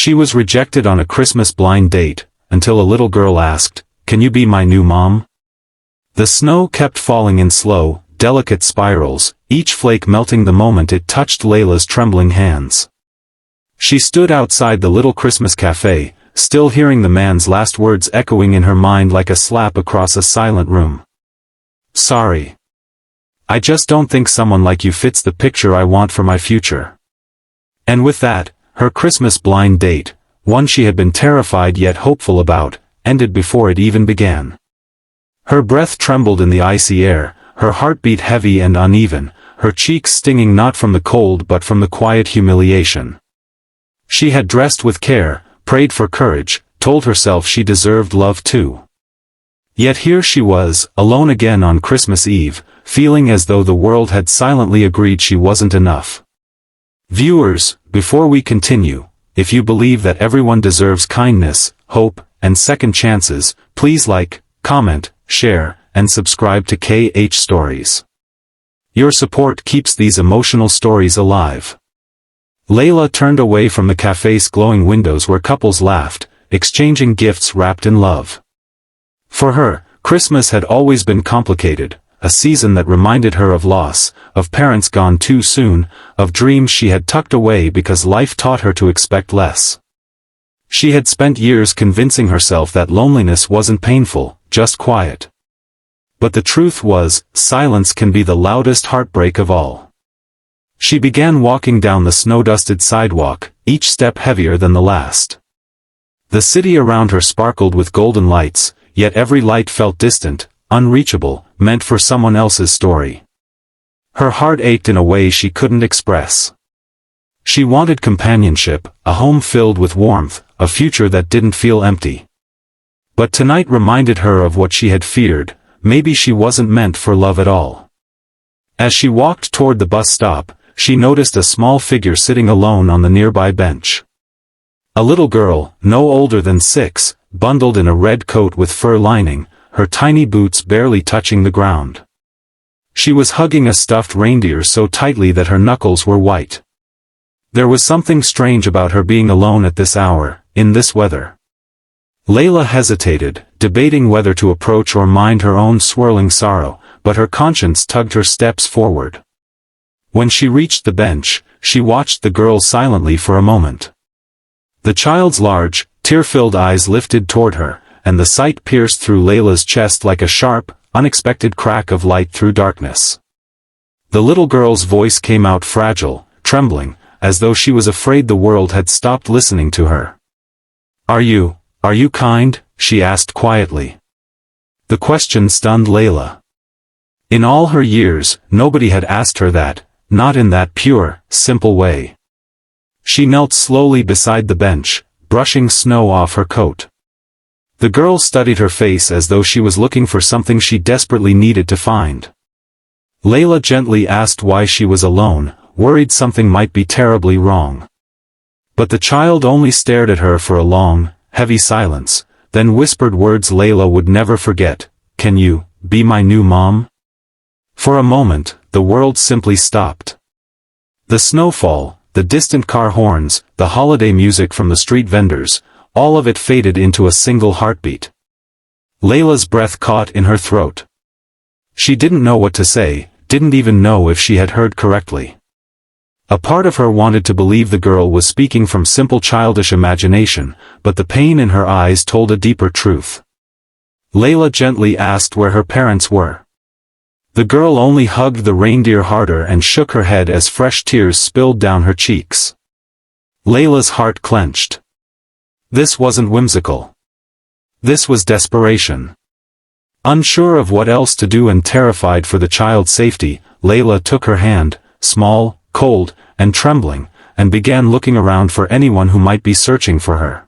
She was rejected on a Christmas blind date, until a little girl asked, "Can you be my new mom?" The snow kept falling in slow, delicate spirals, each flake melting the moment it touched Layla's trembling hands. She stood outside the little Christmas cafe, still hearing the man's last words echoing in her mind like a slap across a silent room. "Sorry. I just don't think someone like you fits the picture I want for my future." And with that, her Christmas blind date, one she had been terrified yet hopeful about, ended before it even began. Her breath trembled in the icy air, her heartbeat heavy and uneven, her cheeks stinging not from the cold but from the quiet humiliation. She had dressed with care, prayed for courage, told herself she deserved love too. Yet here she was, alone again on Christmas Eve, feeling as though the world had silently agreed she wasn't enough. Viewers, before we continue, if you believe that everyone deserves kindness, hope, and second chances, please like, comment, share, and subscribe to KH Stories. Your support keeps these emotional stories alive. Layla turned away from the cafe's glowing windows where couples laughed, exchanging gifts wrapped in love. For her, Christmas had always been complicated, a season that reminded her of loss, of parents gone too soon, of dreams she had tucked away because life taught her to expect less. She had spent years convincing herself that loneliness wasn't painful, just quiet. But the truth was, silence can be the loudest heartbreak of all. She began walking down the snow-dusted sidewalk, each step heavier than the last. The city around her sparkled with golden lights, yet every light felt distant, unreachable, meant for someone else's story. Her heart ached in a way she couldn't express. She wanted companionship, a home filled with warmth, a future that didn't feel empty. But tonight reminded her of what she had feared, maybe she wasn't meant for love at all. As she walked toward the bus stop, she noticed a small figure sitting alone on the nearby bench. A little girl, no older than 6, bundled in a red coat with fur lining, her tiny boots barely touching the ground. She was hugging a stuffed reindeer so tightly that her knuckles were white. There was something strange about her being alone at this hour, in this weather. Layla hesitated, debating whether to approach or mind her own swirling sorrow, but her conscience tugged her steps forward. When she reached the bench, she watched the girl silently for a moment. The child's large, tear-filled eyes lifted toward her, and the sight pierced through Layla's chest like a sharp, unexpected crack of light through darkness. The little girl's voice came out fragile, trembling, as though she was afraid the world had stopped listening to her. Are you kind?" she asked quietly. The question stunned Layla. In all her years, nobody had asked her that, not in that pure, simple way. She knelt slowly beside the bench, brushing snow off her coat. The girl studied her face as though she was looking for something she desperately needed to find. Layla gently asked why she was alone, worried something might be terribly wrong. But the child only stared at her for a long, heavy silence, then whispered words Layla would never forget, "Can you be my new mom?" For a moment, the world simply stopped. The snowfall, the distant car horns, the holiday music from the street vendors, all of it faded into a single heartbeat. Layla's breath caught in her throat. She didn't know what to say, didn't even know if she had heard correctly. A part of her wanted to believe the girl was speaking from simple childish imagination, but the pain in her eyes told a deeper truth. Layla gently asked where her parents were. The girl only hugged the reindeer harder and shook her head as fresh tears spilled down her cheeks. Layla's heart clenched. This wasn't whimsical. This was desperation. Unsure of what else to do and terrified for the child's safety, Layla took her hand, small, cold, and trembling, and began looking around for anyone who might be searching for her.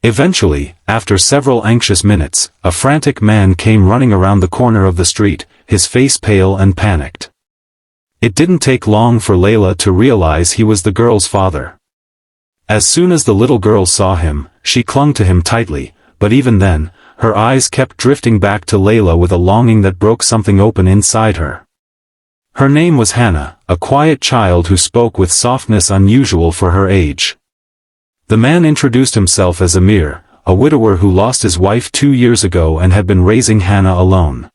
Eventually, after several anxious minutes, a frantic man came running around the corner of the street, his face pale and panicked. It didn't take long for Layla to realize he was the girl's father. As soon as the little girl saw him, she clung to him tightly, but even then, her eyes kept drifting back to Layla with a longing that broke something open inside her. Her name was Hannah, a quiet child who spoke with softness unusual for her age. The man introduced himself as Amir, a widower who lost his wife 2 years ago and had been raising Hannah alone.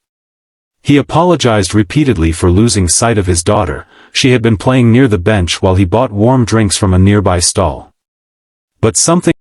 He apologized repeatedly for losing sight of his daughter. She had been playing near the bench while he bought warm drinks from a nearby stall. But something